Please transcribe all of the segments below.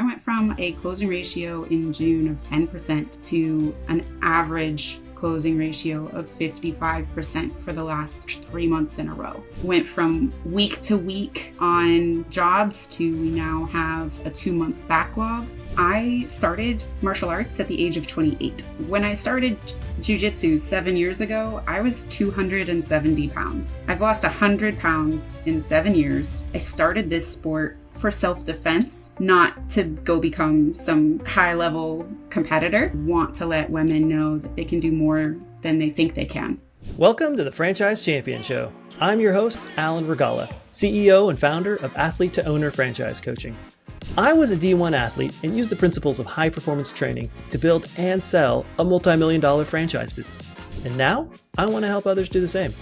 I went from a closing ratio in June of 10% to an average closing ratio of 55% for the last 3 months in a row. Went from week to week on jobs to we now have a 2-month backlog. I started martial arts at the age of 28. When I started jiu-jitsu 7 years ago, I was 270 pounds. I've lost 100 pounds in 7 years. I started this sport for self-defense, not to go become some high-level competitor. Want to let women know that they can do more than they think they can. Welcome to the Franchise Champion Show. I'm your host, Alan Regala, CEO and founder of Athlete to Owner Franchise Coaching. I was a D1 athlete and used the principles of high-performance training to build and sell a multi-million-dollar franchise business. And now, I want to help others do the same.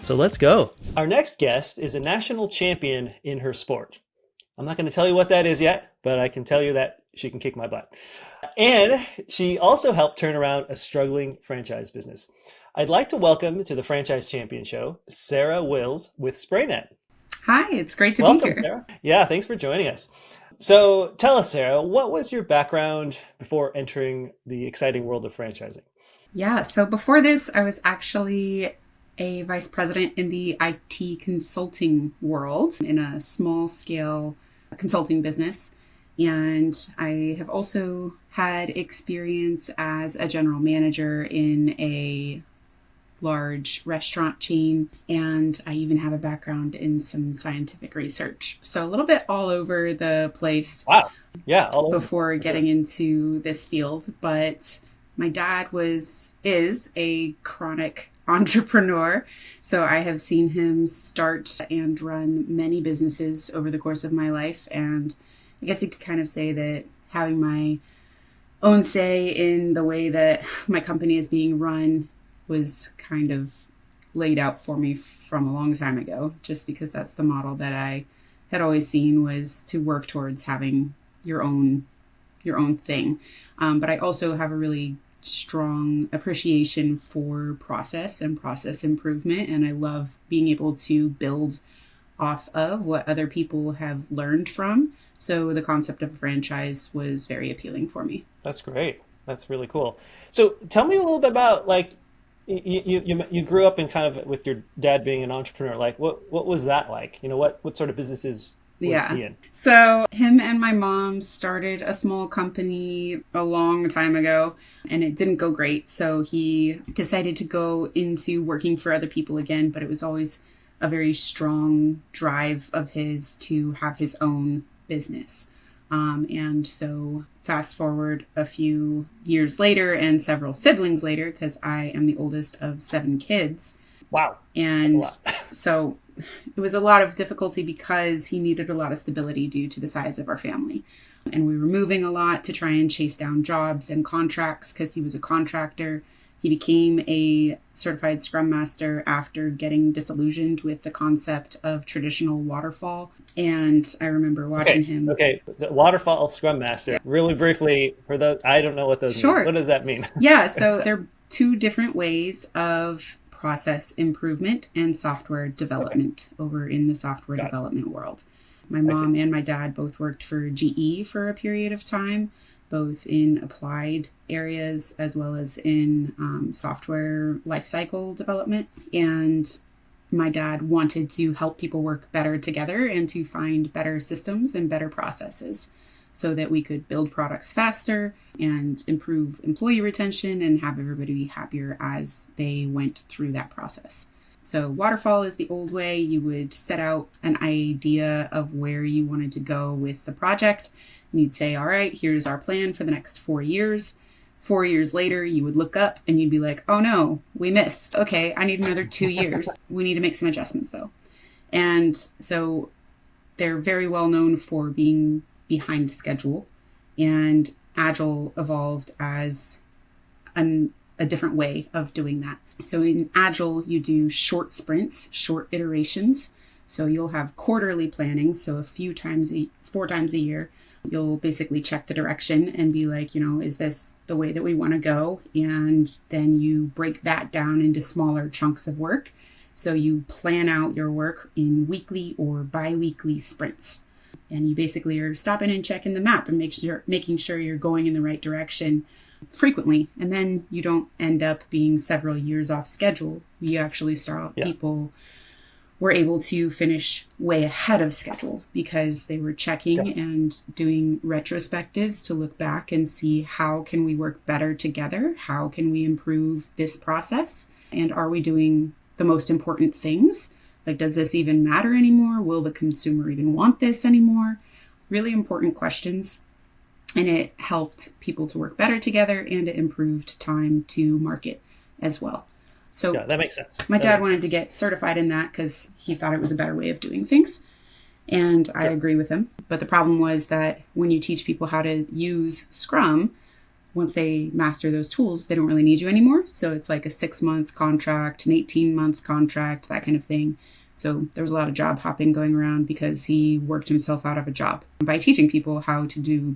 So let's go. Our next guest is a national champion in her sport. I'm not going to tell you what that is yet, but I can tell you that she can kick my butt. And she also helped turn around a struggling franchise business. I'd like to welcome to the Franchise Champion Show, Sarah Wills with SprayNet. Hi, it's great to Welcome, be here. Sarah. Yeah, thanks for joining us. So tell us, Sarah, what was your background before entering the exciting world of franchising? Yeah, so before this, I was actually a vice president in the IT consulting world in a small scale consulting business. And I have also had experience as a general manager in a large restaurant chain, and I even have a background in some scientific research. So a little bit all over the place. Wow. Yeah. All over. Before getting into this field. But my dad is a chronic entrepreneur. So I have seen him start and run many businesses over the course of my life. And I guess you could kind of say that having my own say in the way that my company is being run was kind of laid out for me from a long time ago, just because that's the model that I had always seen, was to work towards having your own thing. But I also have a really strong appreciation for process and process improvement. And I love being able to build off of what other people have learned from. So the concept of a franchise was very appealing for me. That's great. That's really cool. So tell me a little bit about, like, you grew up in kind of with your dad being an entrepreneur. Like, what was that like? You know, what sort of businesses was he in? So him and my mom started a small company a long time ago, and it didn't go great. So he decided to go into working for other people again, but it was always a very strong drive of his to have his own business. And so fast forward a few years later and several siblings later, because I am the oldest of 7 kids. Wow. And so it was a lot of difficulty because he needed a lot of stability due to the size of our family. And we were moving a lot to try and chase down jobs and contracts because he was a contractor. He became a certified Scrum Master after getting disillusioned with the concept of traditional waterfall. And I remember watching him. Okay, the waterfall Scrum Master. Yeah. Really briefly, for those, I don't know what those mean. What does that mean? Yeah, so they're 2 different ways of process improvement and software development over in the software development world. My mom and my dad both worked for GE for a period of time, both in applied areas as well as in software lifecycle development. And my dad wanted to help people work better together and to find better systems and better processes so that we could build products faster and improve employee retention and have everybody be happier as they went through that process. So waterfall is the old way. You would set out an idea of where you wanted to go with the project. And you'd say, all right, here's our plan for the next 4 years. 4 years later, you would look up and you'd be like, oh no, we missed. Okay, I need another 2 years. We need to make some adjustments though. And so they're very well known for being behind schedule. And Agile evolved as a different way of doing that. So in Agile, you do short sprints, short iterations. So you'll have quarterly planning. So 4 times a year, you'll basically check the direction and be like, is this the way that we want to go? And then you break that down into smaller chunks of work. So you plan out your work in weekly or bi-weekly sprints. And you basically are stopping and checking the map and making sure you're going in the right direction frequently. And then you don't end up being several years off schedule. You actually saw people were able to finish way ahead of schedule because they were checking and doing retrospectives to look back and see how can we work better together? How can we improve this process? And are we doing the most important things? Like, does this even matter anymore? Will the consumer even want this anymore? Really important questions. And it helped people to work better together, and it improved time to market as well. So that makes sense. My dad wanted to get certified in that because he thought it was a better way of doing things. And I agree with him. But the problem was that when you teach people how to use Scrum, once they master those tools, they don't really need you anymore. So it's like a 6-month contract, an 18-month contract, that kind of thing. So there was a lot of job hopping going around because he worked himself out of a job by teaching people how to do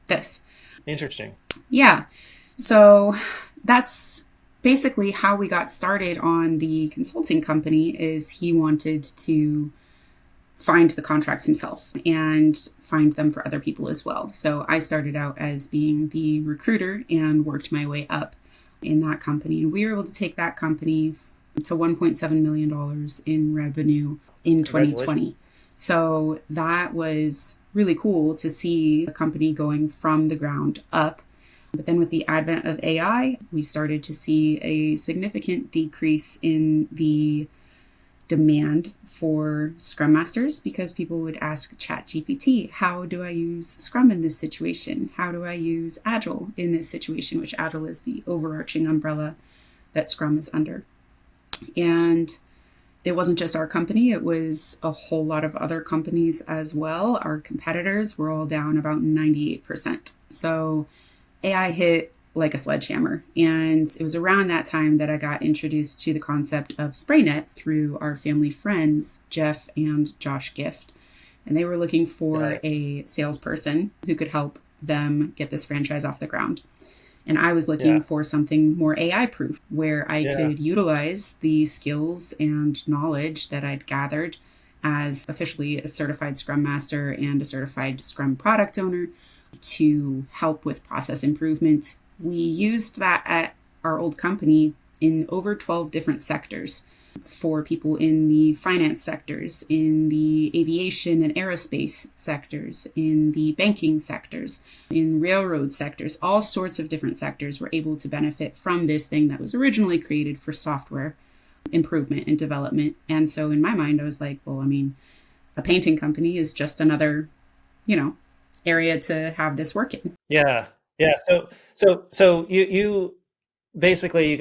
this. Interesting. Yeah. So that's basically how we got started on the consulting company. Is he wanted to find the contracts himself and find them for other people as well. So I started out as being the recruiter and worked my way up in that company. And we were able to take that company to $1.7 million in revenue in 2020. So that was really cool to see a company going from the ground up. But then with the advent of AI, we started to see a significant decrease in the demand for Scrum Masters because people would ask ChatGPT, how do I use Scrum in this situation? How do I use Agile in this situation? Which Agile is the overarching umbrella that Scrum is under. And it wasn't just our company, it was a whole lot of other companies as well. Our competitors were all down about 98%. So AI hit like a sledgehammer. And it was around that time that I got introduced to the concept of SprayNet through our family friends, Jeff and Josh Gift. And they were looking for a salesperson who could help them get this franchise off the ground. And I was looking for something more AI proof where I could utilize the skills and knowledge that I'd gathered as officially a certified Scrum Master and a certified Scrum product owner to help with process improvement. We used that at our old company in over 12 different sectors for people in the finance sectors, in the aviation and aerospace sectors, in the banking sectors, in railroad sectors, all sorts of different sectors were able to benefit from this thing that was originally created for software improvement and development. And so in my mind, I was like, well, I mean, a painting company is just another, area to have this work in. Yeah. Yeah. So you basically, you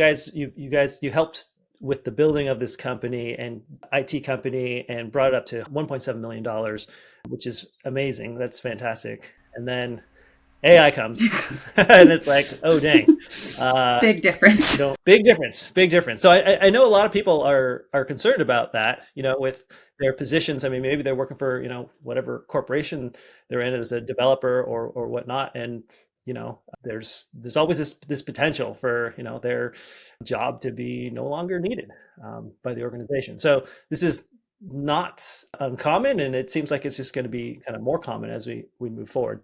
guys helped with the building of this company and IT company and brought it up to $1.7 million, which is amazing. That's fantastic. And then AI comes and it's like, oh, dang. Big difference. Big difference. So I know a lot of people are concerned about that, with their positions. I mean, maybe they're working for, whatever corporation they're in as a developer or whatnot. And there's always this potential for their job to be no longer needed by the organization. So this is not uncommon, and it seems like it's just going to be kind of more common as we move forward.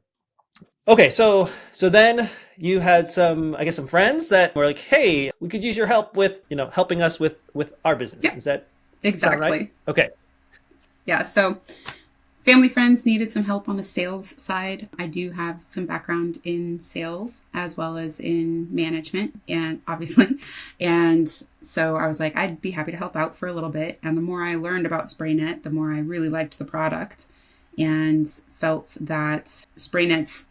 Okay, so then you had some friends that were like, hey, we could use your help with helping us with our business. Yeah, is that exactly right? Okay. Yeah, so family friends needed some help on the sales side. I do have some background in sales as well as in management, and obviously. And so I was like, I'd be happy to help out for a little bit. And the more I learned about SprayNet, the more I really liked the product and felt that SprayNet's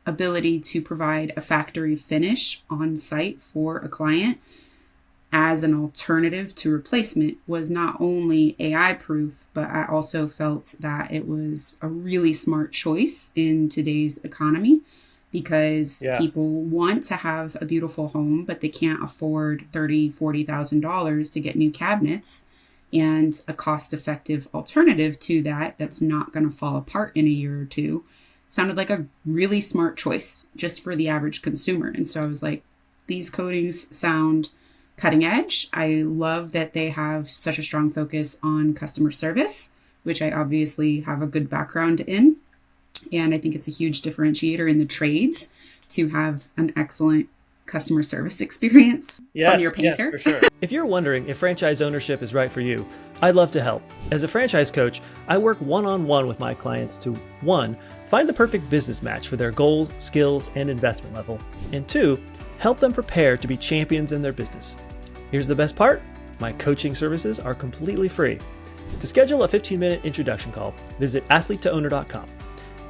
ability to provide a factory finish on site for a client as an alternative to replacement was not only AI proof, but I also felt that it was a really smart choice in today's economy because people want to have a beautiful home, but they can't afford $30,000, $40,000 to get new cabinets. And a cost-effective alternative to that that's not going to fall apart in a year or two sounded like a really smart choice just for the average consumer. And so I was like, these coatings sound cutting edge. I love that they have such a strong focus on customer service, which I obviously have a good background in. And I think it's a huge differentiator in the trades to have an excellent customer service experience from your painter. Yes, for sure. If you're wondering if franchise ownership is right for you, I'd love to help. As a franchise coach, I work one-on-one with my clients to 1, find the perfect business match for their goals, skills, and investment level, and 2, help them prepare to be champions in their business. Here's the best part. My coaching services are completely free. To schedule a 15-minute introduction call, visit athletetoowner.com.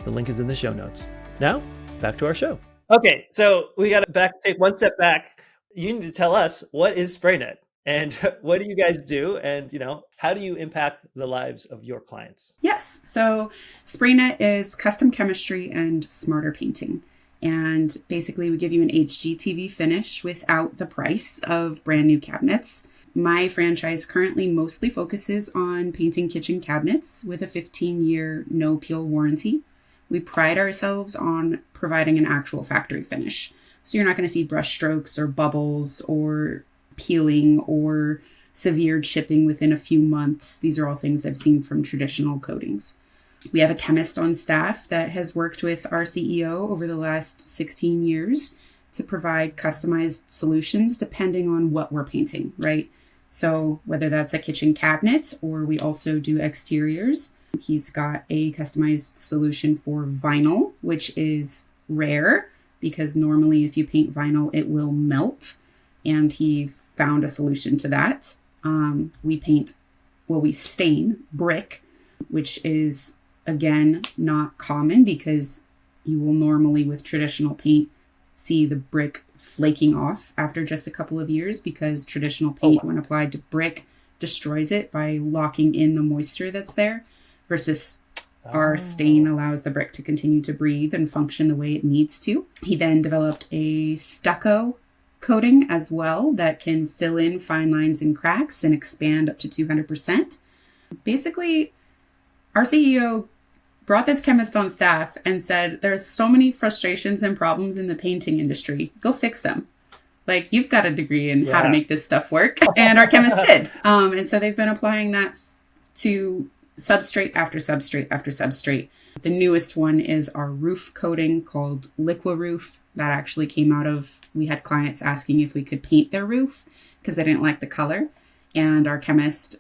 The link is in the show notes. Now, back to our show. Okay, so we got to take one step back. You need to tell us, what is SprayNet and what do you guys do, and how do you impact the lives of your clients? Yes, so SprayNet is custom chemistry and smarter painting. And basically we give you an HGTV finish without the price of brand new cabinets. My franchise currently mostly focuses on painting kitchen cabinets with a 15-year no-peel warranty. We pride ourselves on providing an actual factory finish. So you're not going to see brush strokes or bubbles or peeling or severed chipping within a few months. These are all things I've seen from traditional coatings. We have a chemist on staff that has worked with our CEO over the last 16 years to provide customized solutions depending on what we're painting, right? So whether that's a kitchen cabinet or we also do exteriors, he's got a customized solution for vinyl, which is rare because normally if you paint vinyl, it will melt. And he found a solution to that. We stain brick, which is, again, not common because you will normally with traditional paint see the brick flaking off after just a couple of years because traditional paint, when applied to brick, destroys it by locking in the moisture that's there, versus our stain allows the brick to continue to breathe and function the way it needs to. He then developed a stucco coating as well that can fill in fine lines and cracks and expand up to 200%. Basically, our CEO brought this chemist on staff and said, there's so many frustrations and problems in the painting industry. Go fix them. Like, you've got a degree in how to make this stuff work. And our chemist did. And so they've been applying that to substrate after substrate after substrate. The newest one is our roof coating called Liqua Roof. That actually came out of, we had clients asking if we could paint their roof because they didn't like the color. And our chemist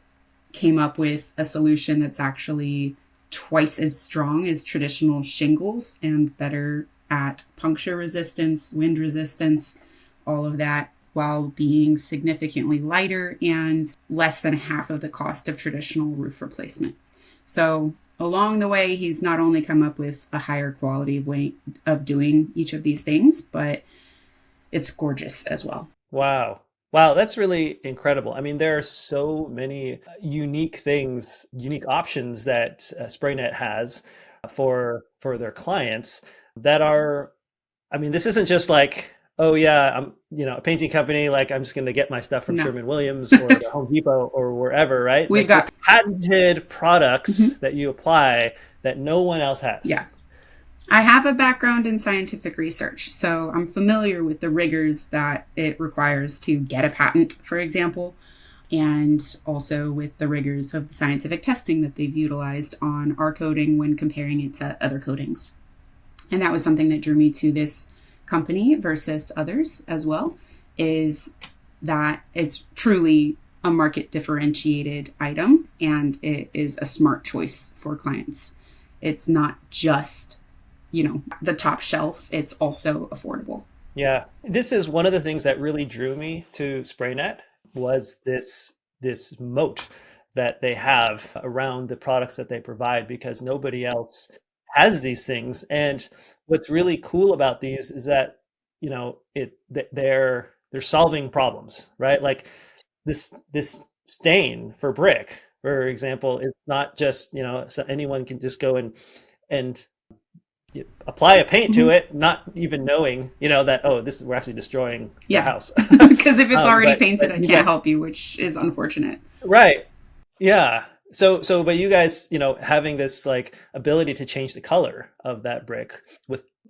came up with a solution that's actually twice as strong as traditional shingles and better at puncture resistance, wind resistance, all of that, while being significantly lighter and less than half of the cost of traditional roof replacement. So along the way, he's not only come up with a higher quality way of doing each of these things, but it's gorgeous as well. Wow, that's really incredible. I mean, there are so many unique things, unique options that SprayNet has for their clients that are, I mean, this isn't just like, oh yeah, I'm, a painting company, like I'm just going to get my stuff from Sherwin-Williams or the Home Depot or wherever, right? We've got patented products that you apply that no one else has. Yeah. I have a background in scientific research, so I'm familiar with the rigors that it requires to get a patent, for example, and also with the rigors of the scientific testing that they've utilized on our coating when comparing it to other coatings. And that was something that drew me to this company versus others as well, is that it's truly a market differentiated item and it is a smart choice for clients. It's not just, the top shelf, it's also affordable. Yeah. This is one of the things that really drew me to SprayNet was this moat that they have around the products that they provide, because nobody else has these things. And what's really cool about these is that, they're solving problems, right? Like this stain for brick, for example, it's not just, so anyone can just go and apply a paint to it, not even knowing, that, we're actually destroying the house. Because if it's already painted, I can't help you, which is unfortunate. Right. Yeah. So, but you guys, having this like ability to change the color of that brick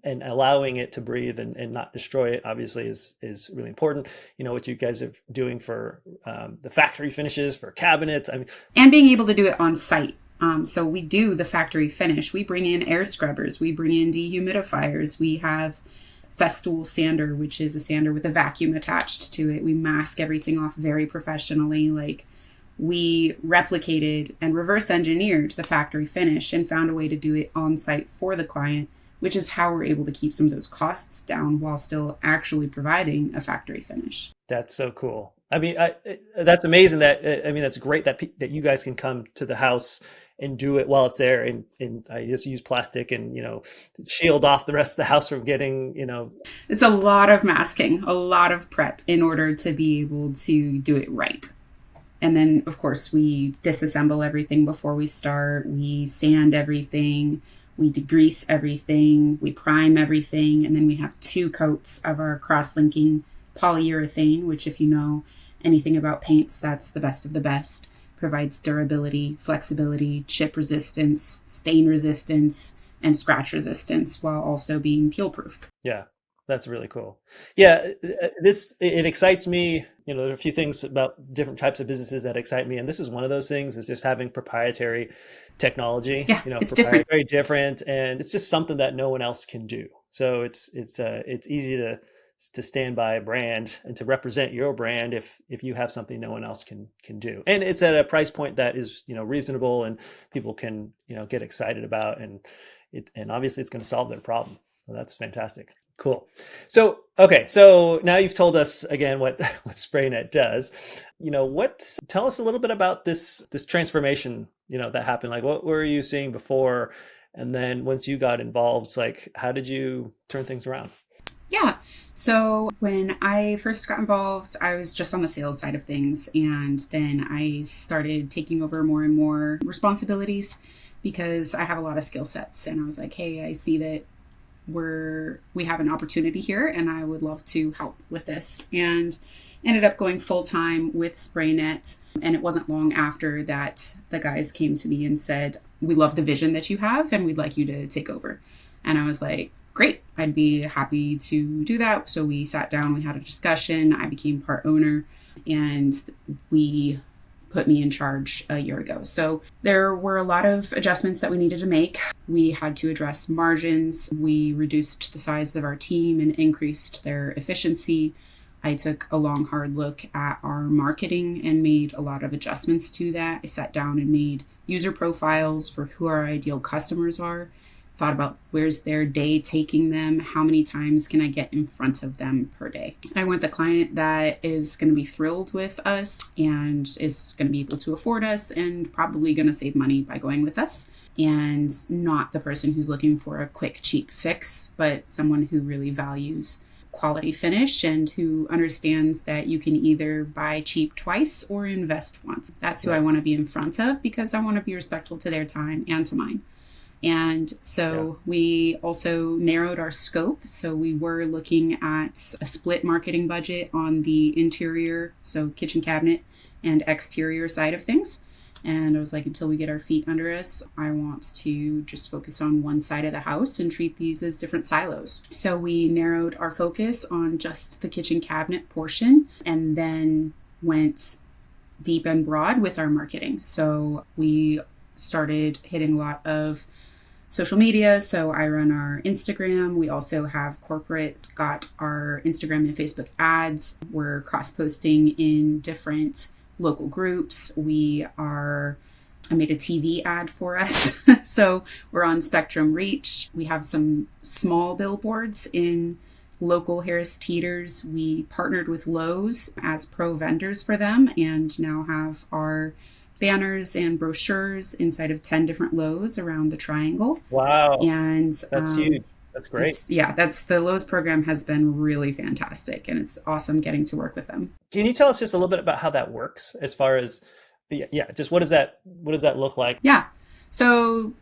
and allowing it to breathe and not destroy it, obviously is really important. What you guys are doing for the factory finishes for cabinets. I mean, and being able to do it on site. So we do the factory finish. We bring in air scrubbers. We bring in dehumidifiers. We have Festool sander, which is a sander with a vacuum attached to it. We mask everything off very professionally. Like, we replicated and reverse engineered the factory finish and found a way to do it on site for the client, which is how we're able to keep some of those costs down while still actually providing a factory finish. That's so cool. I mean, that's amazing. That's great that you guys can come to the house and do it while it's there. And I just use plastic and, shield off the rest of the house from getting, It's a lot of masking, a lot of prep in order to be able to do it right. And then, of course, we disassemble everything before we start. We sand everything. We degrease everything. We prime everything. And then we have 2 coats of our cross-linking polyurethane, which, if you know anything about paints, that's the best of the best. Provides durability, flexibility, chip resistance, stain resistance, and scratch resistance, while also being peel proof. Yeah, that's really cool. Yeah, it excites me. There are a few things about different types of businesses that excite me, and this is one of those things. Is just having proprietary technology. Yeah, it's different. Very different, and it's just something that no one else can do. So it's easy to stand by a brand and to represent your brand if you have something no one else can do, and it's at a price point that is reasonable and people can get excited about, and obviously it's going to solve their problem. So that's fantastic. Cool. So now you've told us again what SprayNet does. Tell us a little bit about this transformation that happened. Like, what were you seeing before, and then once you got involved, like, how did you turn things around? Yeah. So when I first got involved, I was just on the sales side of things. And then I started taking over more and more responsibilities because I have a lot of skill sets. And I was like, hey, I see that we have an opportunity here and I would love to help with this. And ended up going full time with SprayNet. And it wasn't long after that the guys came to me and said, we love the vision that you have and we'd like you to take over. And I was like, great, I'd be happy to do that. So we sat down, we had a discussion, I became part owner, and we put me in charge a year ago. So there were a lot of adjustments that we needed to make. We had to address margins. We reduced the size of our team and increased their efficiency. I took a long, hard look at our marketing and made a lot of adjustments to that. I sat down and made user profiles for who our ideal customers are. Thought about where's their day taking them, how many times can I get in front of them per day. I want the client that is going to be thrilled with us and is going to be able to afford us and probably going to save money by going with us, and not the person who's looking for a quick, cheap fix, but someone who really values quality finish and who understands that you can either buy cheap twice or invest once. That's who I want to be in front of, because I want to be respectful to their time and to mine. And so we also narrowed our scope. So we were looking at a split marketing budget on the interior, so kitchen cabinet, and exterior side of things. And I was like, until we get our feet under us, I want to just focus on one side of the house and treat these as different silos. So we narrowed our focus on just the kitchen cabinet portion and then went deep and broad with our marketing. So we started hitting a lot of social media. So I run our Instagram. We also have corporate, got our Instagram and Facebook ads. We're cross-posting in different local groups. I made a TV ad for us. So we're on Spectrum Reach. We have some small billboards in local Harris Teeters. We partnered with Lowe's as pro vendors for them and now have our banners and brochures inside of 10 different Lowe's around the triangle. Wow. And that's huge. That's great. That's the Lowe's program has been really fantastic, and it's awesome getting to work with them. Can you tell us just a little bit about how that works as far as, just what does that look like? Yeah. So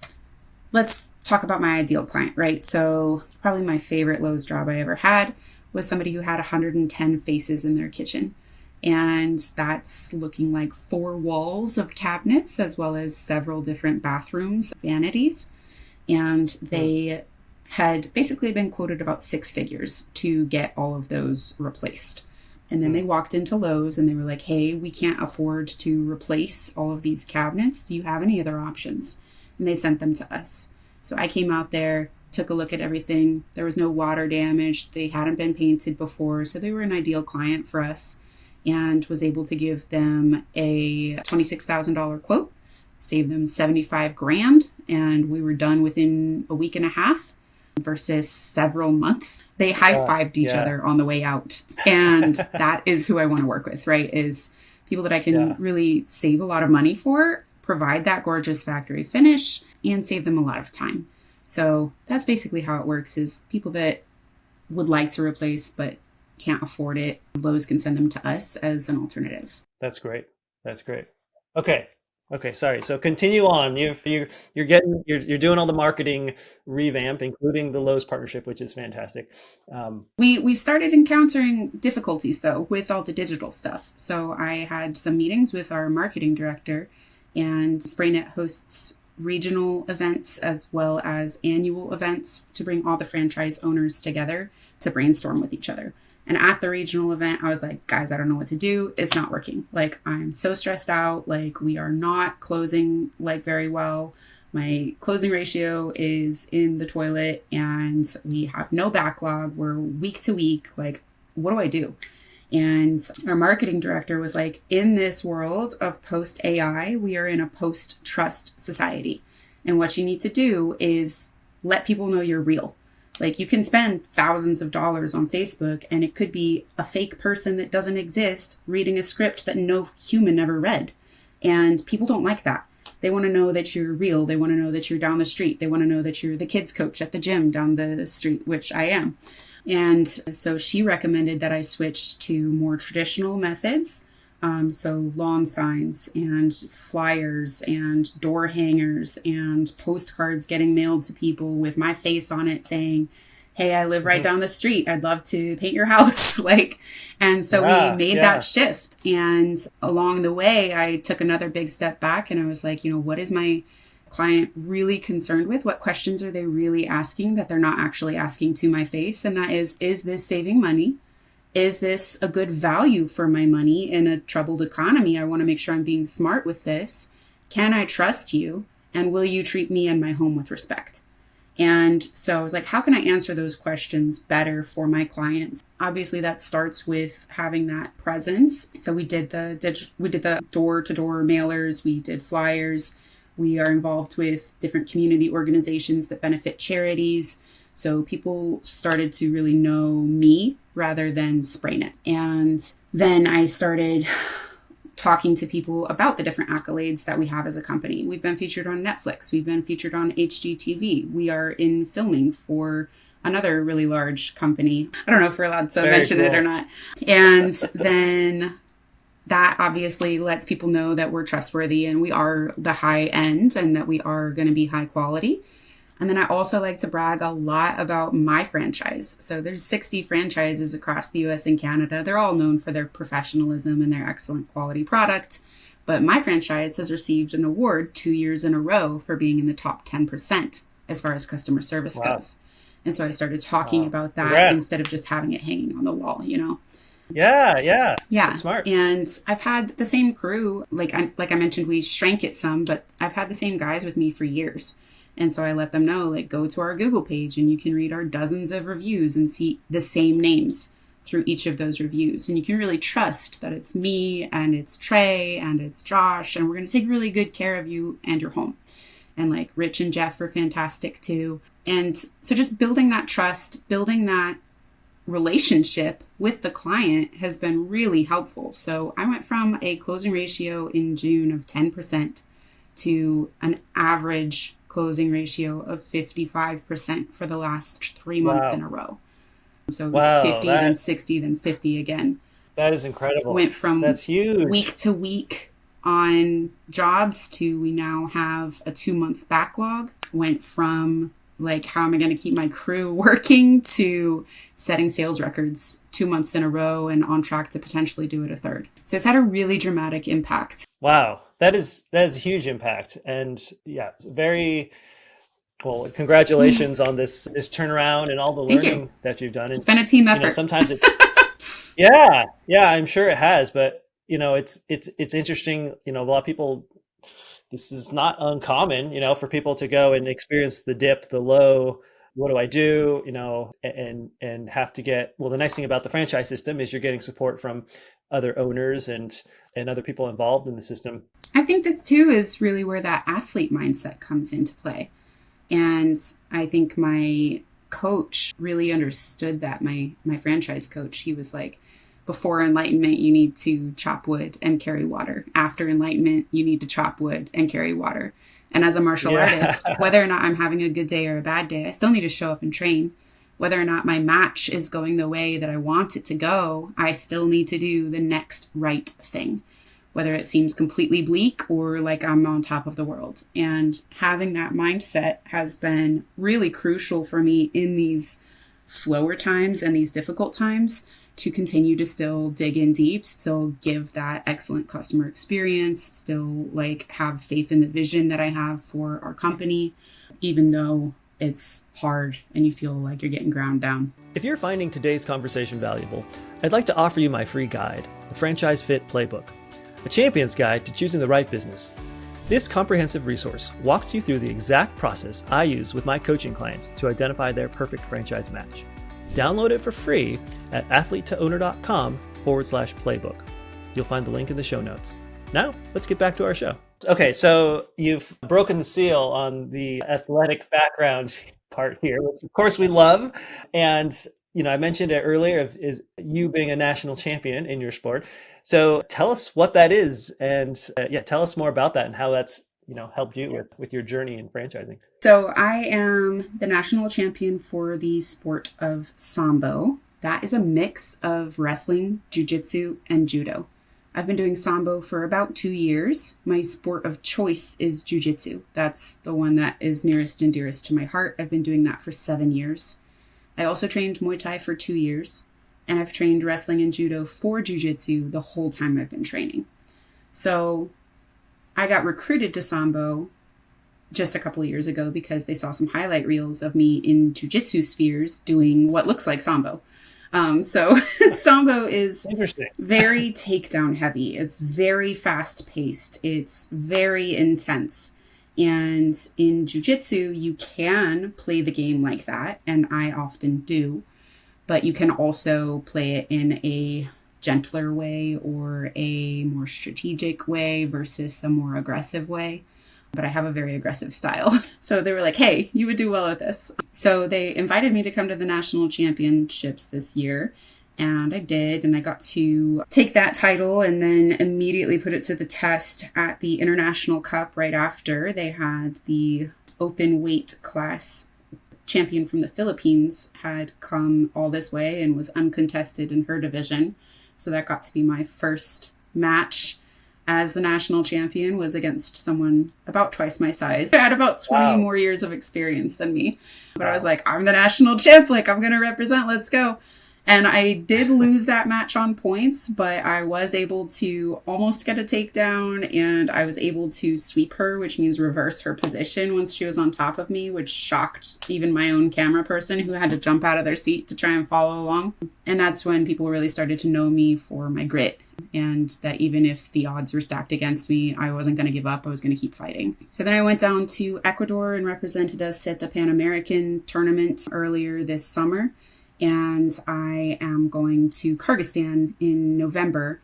let's talk about my ideal client, right? So probably my favorite Lowe's job I ever had was somebody who had 110 faces in their kitchen. And that's looking like 4 walls of cabinets, as well as several different bathrooms, vanities. And they had basically been quoted about 6 figures to get all of those replaced. And then they walked into Lowe's and they were like, hey, we can't afford to replace all of these cabinets. Do you have any other options? And they sent them to us. So I came out there, took a look at everything. There was no water damage. They hadn't been painted before. So they were an ideal client for us, and was able to give them a $26,000 quote, save them 75 grand. And we were done within a week and a half versus several months. They high-fived each other on the way out. And that is who I want to work with, right? Is people that I can really save a lot of money for, provide that gorgeous factory finish, and save them a lot of time. So that's basically how it works, is people that would like to replace but can't afford it, Lowe's can send them to us as an alternative. That's great. That's great. Okay. Sorry. So continue on. You're doing all the marketing revamp, including the Lowe's partnership, which is fantastic. We started encountering difficulties though with all the digital stuff. So I had some meetings with our marketing director, and SprayNet hosts regional events as well as annual events to bring all the franchise owners together to brainstorm with each other. And at the regional event, I was like, guys, I don't know what to do. It's not working. Like, I'm so stressed out. Like, we are not closing like very well. My closing ratio is in the toilet and we have no backlog. We're week to week. Like, what do I do? And our marketing director was like, in this world of post AI, we are in a post trust society. And what you need to do is let people know you're real. Like, you can spend thousands of dollars on Facebook and it could be a fake person that doesn't exist reading a script that no human ever read. And people don't like that. They want to know that you're real. They want to know that you're down the street. They want to know that you're the kids coach at the gym down the street, which I am. And so she recommended that I switch to more traditional methods. So lawn signs and flyers and door hangers and postcards getting mailed to people with my face on it saying, hey, I live right down the street. I'd love to paint your house. And so we made that shift. And along the way, I took another big step back and I was like, what is my client really concerned with? What questions are they really asking that they're not actually asking to my face? And that is this saving money? Is this a good value for my money in a troubled economy? I want to make sure I'm being smart with this. Can I trust you? And will you treat me and my home with respect? And so I was like, how can I answer those questions better for my clients? Obviously, that starts with having that presence. So we did the door-to-door mailers. We did flyers. We are involved with different community organizations that benefit charities. So people started to really know me rather than SprayNet. And then I started talking to people about the different accolades that we have as a company. We've been featured on Netflix. We've been featured on HGTV. We are in filming for another really large company. I don't know if we're allowed to mention it or not. And then that obviously lets people know that we're trustworthy and we are the high end and that we are going to be high quality. And then I also like to brag a lot about my franchise. So there's 60 franchises across the US and Canada. They're all known for their professionalism and their excellent quality product. But my franchise has received an award 2 years in a row for being in the top 10% as far as customer service goes. And so I started talking about that instead of just having it hanging on the wall, Yeah. That's smart. And I've had the same crew, like I mentioned, we shrank it some, but I've had the same guys with me for years. And so I let them know, go to our Google page and you can read our dozens of reviews and see the same names through each of those reviews. And you can really trust that it's me and it's Trey and it's Josh, and we're going to take really good care of you and your home. And Rich and Jeff are fantastic too. And so just building that trust, building that relationship with the client has been really helpful. So I went from a closing ratio in June of 10% to an average closing ratio of 55% for the last 3 months in a row. So it was 50, then 60, then 50 again. That is incredible. Went from That's huge. Week to week on jobs to we now have a 2-month backlog. Went from how am I going to keep my crew working to setting sales records 2 months in a row and on track to potentially do it a third. So it's had a really dramatic impact. Wow. That is a huge impact. And very well, congratulations on this turnaround and all the learning that you've done. And, it's been a team effort. Sometimes Yeah, I'm sure it has, but it's interesting. A lot of people, this is not uncommon, for people to go and experience the dip, the low. What do I do? And have to get. Well, the nice thing about the franchise system is you're getting support from other owners and other people involved in the system. I think this too is really where that athlete mindset comes into play. And I think my coach really understood that. My franchise coach, he was like, before enlightenment, you need to chop wood and carry water. After enlightenment, you need to chop wood and carry water. And as a martial Yeah. artist, whether or not I'm having a good day or a bad day, I still need to show up and train. Whether or not my match is going the way that I want it to go, I still need to do the next right thing, whether it seems completely bleak or like I'm on top of the world. And having that mindset has been really crucial for me in these slower times and these difficult times, to continue to still dig in deep, still give that excellent customer experience, still like have faith in the vision that I have for our company, even though it's hard and you feel like you're getting ground down. If you're finding today's conversation valuable, I'd like to offer you my free guide, the Franchise Fit Playbook, a champion's guide to choosing the right business. This comprehensive resource walks you through the exact process I use with my coaching clients to identify their perfect franchise match. Download it for free at athletetoowner.com/playbook. You'll find the link in the show notes. Now, let's get back to our show. Okay, so you've broken the seal on the athletic background part here, which of course we love. And, I mentioned it earlier is you being a national champion in your sport. So tell us what that is, and tell us more about that and how that's helped you with your journey in franchising. So I am the national champion for the sport of Sambo. That is a mix of wrestling, jiu-jitsu, and judo. I've been doing Sambo for about 2 years. My sport of choice is jiu-jitsu. That's the one that is nearest and dearest to my heart. I've been doing that for 7 years. I also trained Muay Thai for 2 years, and I've trained wrestling and judo for jiu-jitsu the whole time I've been training. So I got recruited to Sambo just a couple of years ago because they saw some highlight reels of me in jiu-jitsu spheres doing what looks like Sambo. So Sambo is very takedown heavy. It's very fast paced. It's very intense. And in jiu-jitsu, you can play the game like that, and I often do, but you can also play it in a gentler way or a more strategic way versus a more aggressive way. But I have a very aggressive style. So they were like, hey, you would do well with this. So they invited me to come to the national championships this year. And I did. And I got to take that title and then immediately put it to the test at the International Cup right after. They had the open weight class champion from the Philippines had come all this way and was uncontested in her division. So that got to be my first match as the national champion, was against someone about twice my size. I had about 20 more years of experience than me. But I was like, I'm the national champ, like I'm going to represent, let's go. And I did lose that match on points, but I was able to almost get a takedown, and I was able to sweep her, which means reverse her position once she was on top of me, which shocked even my own camera person who had to jump out of their seat to try and follow along. And that's when people really started to know me for my grit, and that even if the odds were stacked against me, I wasn't going to give up. I was going to keep fighting. So then I went down to Ecuador and represented us at the Pan American tournament earlier this summer. And I am going to Kyrgyzstan in November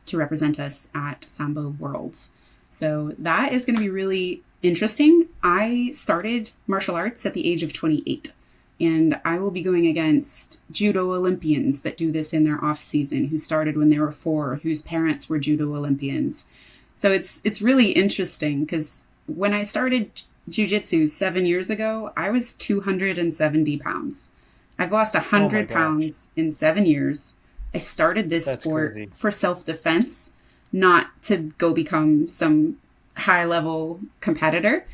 to represent us at Sambo Worlds. So that is going to be really interesting. I started martial arts at the age of 28, and I will be going against judo Olympians that do this in their off season, who started when they were 4, whose parents were judo Olympians. So it's really interesting because when I started jiu-jitsu 7 years ago, I was 270 pounds. I've lost 100 pounds in 7 years. I started this sport for self-defense, not to go become some high-level competitor,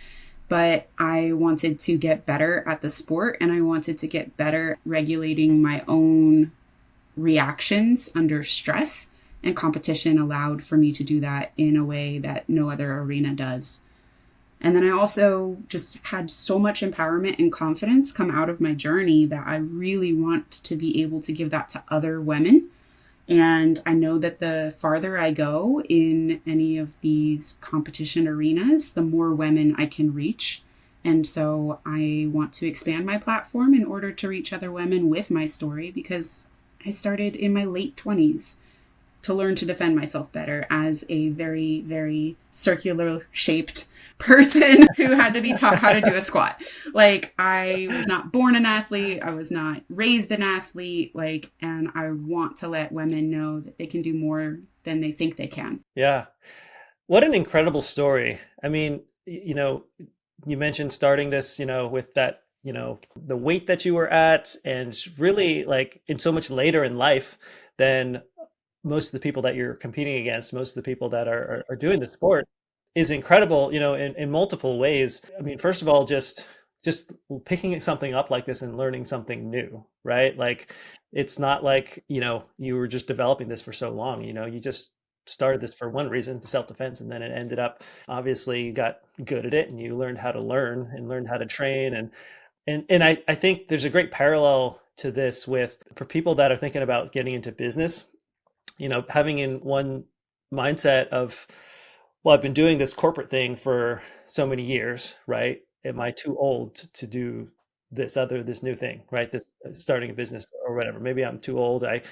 but I wanted to get better at the sport, and I wanted to get better regulating my own reactions under stress, and competition allowed for me to do that in a way that no other arena does. And then I also just had so much empowerment and confidence come out of my journey that I really want to be able to give that to other women And I know that the farther I go in any of these competition arenas, the more women I can reach. And so I want to expand my platform in order to reach other women with my story, because I started in my late 20s to learn to defend myself better as a very, very circular shaped person who had to be taught how to do a squat. Like, I was not born an athlete. I was not raised an athlete. Like, and I want to let women know that they can do more than they think they can. Yeah. What an incredible story. I mean, you mentioned starting this, with that, the weight that you were at, and really like in so much later in life than most of the people that you're competing against, most of the people that are doing the sport, is incredible, in multiple ways. I mean, first of all, just picking something up like this and learning something new, right? Like, it's not like, you were just developing this for so long, you just started this for one reason, to self-defense, and then it ended up, obviously you got good at it and you learned how to learn and learned how to train. And I think there's a great parallel to this for people that are thinking about getting into business, having in one mindset of, well, I've been doing this corporate thing for so many years, right? Am I too old to do this new thing, right? This starting a business or whatever. Maybe I'm too old. They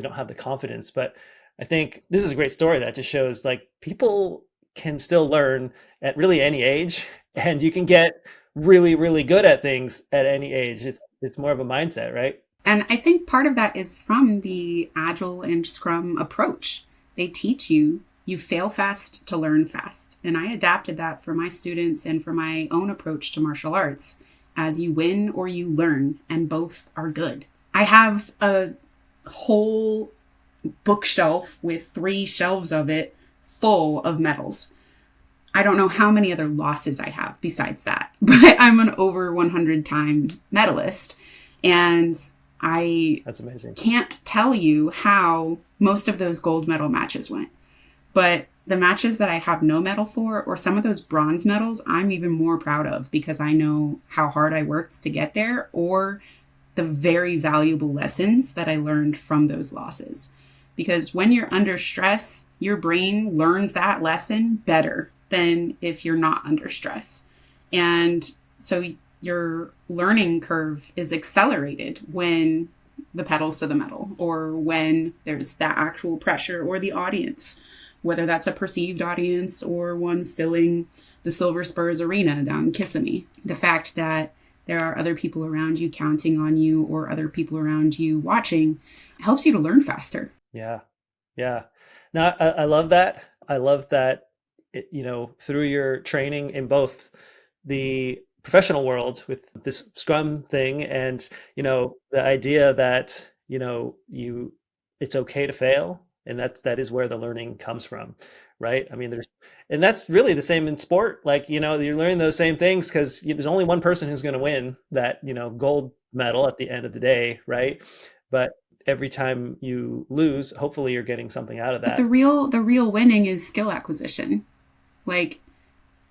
don't have the confidence. But I think this is a great story that just shows like people can still learn at really any age, and you can get really, really good at things at any age. It's more of a mindset, right? And I think part of that is from the Agile and Scrum approach. They teach you fail fast to learn fast. And I adapted that for my students and for my own approach to martial arts, as you win or you learn, and both are good. I have a whole bookshelf with 3 shelves of it full of medals. I don't know how many other losses I have besides that, but I'm an over 100-time medalist. And That's amazing. Can't tell you how most of those gold medal matches went. But the matches that I have no medal for, or some of those bronze medals, I'm even more proud of, because I know how hard I worked to get there, or the very valuable lessons that I learned from those losses. Because when you're under stress, your brain learns that lesson better than if you're not under stress. And so your learning curve is accelerated when the pedals to the metal, or when there's that actual pressure, or the audience, whether that's a perceived audience or one filling the Silver Spurs Arena down in Kissimmee. The fact that there are other people around you counting on you, or other people around you watching, helps you to learn faster. Yeah. Yeah. Now, I love that. I love that, through your training in both the professional world with this Scrum thing, and, the idea that, it's okay to fail. And that is where the learning comes from, right? I mean, and that's really the same in sport. Like, you're learning those same things because there's only one person who's going to win that, gold medal at the end of the day, right? But every time you lose, hopefully you're getting something out of that. But the real winning is skill acquisition. Like,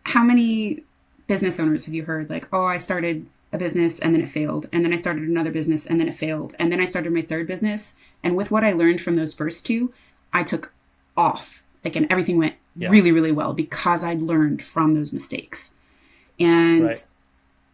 how many business owners have you heard, like, oh, I started a business and then it failed, and then I started another business and then it failed, and then I started my third business, and with what I learned from those first 2, I took off, like, and everything went really, really well, because I'd learned from those mistakes. And right.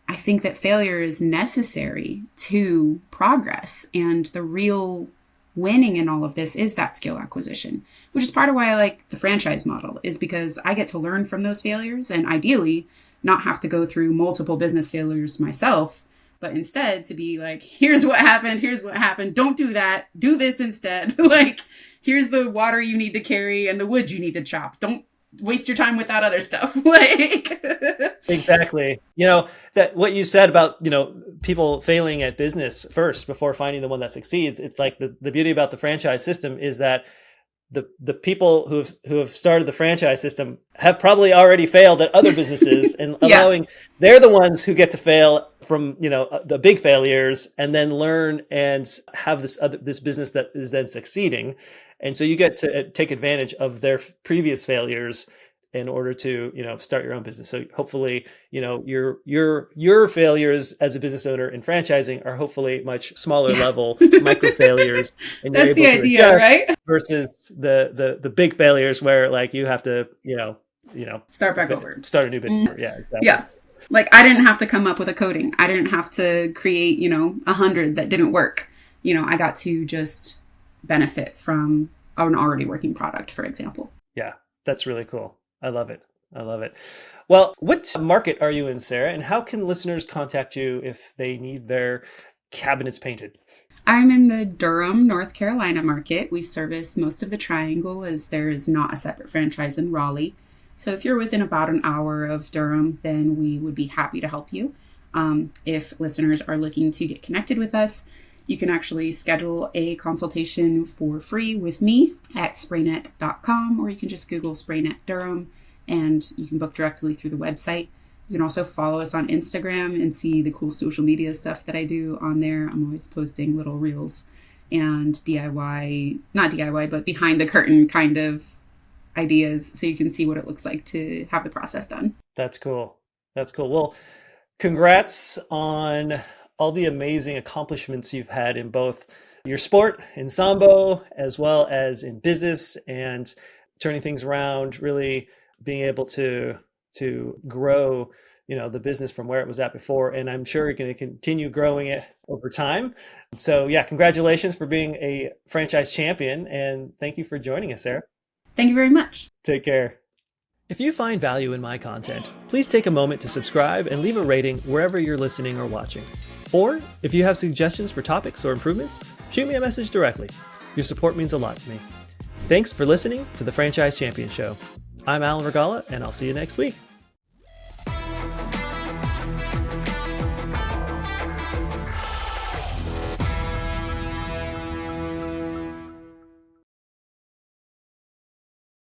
I think that failure is necessary to progress, and the real winning in all of this is that skill acquisition, which is part of why I like the franchise model, is because I get to learn from those failures, and ideally not have to go through multiple business failures myself, but instead to be like, here's what happened. Don't do that. Do this instead. Like, here's the water you need to carry and the wood you need to chop. Don't waste your time with that other stuff. Like, exactly. That what you said about, people failing at business first before finding the one that succeeds. It's like the beauty about the franchise system is that the people who have started the franchise system have probably already failed at other businesses, and allowing they're the ones who get to fail from the big failures, and then learn and have this business that is then succeeding. And so you get to take advantage of their previous failures in order to, start your own business. So hopefully, your failures as a business owner in franchising are hopefully much smaller level micro failures, and you're That's able the to idea, adjust right? versus the big failures where like you have to, start back over. Start a new business. Yeah, exactly. Yeah. Like I didn't have to come up with a coding. I didn't have to create, 100 that didn't work. I got to just benefit from an already working product, for example. Yeah, that's really cool. I love it. I love it. Well, what market are you in, Sarah? And how can listeners contact you if they need their cabinets painted? I'm in the Durham, North Carolina market. We service most of the Triangle as there is not a separate franchise in Raleigh. So if you're within about an hour of Durham, then we would be happy to help you. If listeners are looking to get connected with us, you can actually schedule a consultation for free with me at spraynet.com, or you can just Google Spraynet Durham and you can book directly through the website. You can also follow us on Instagram and see the cool social media stuff that I do on there. I'm always posting little reels and not DIY, but behind the curtain kind of ideas, so you can see what it looks like to have the process done. That's cool. That's cool. Well, congrats on all the amazing accomplishments you've had in both your sport, in Sambo, as well as in business, and turning things around, really being able to grow, the business from where it was at before. And I'm sure you're going to continue growing it over time. So yeah, congratulations for being a franchise champion. And thank you for joining us, Sarah. Thank you very much. Take care. If you find value in my content, please take a moment to subscribe and leave a rating wherever you're listening or watching. Or if you have suggestions for topics or improvements, shoot me a message directly. Your support means a lot to me. Thanks for listening to the Franchise Champion Show. I'm Alan Regala, and I'll see you next week.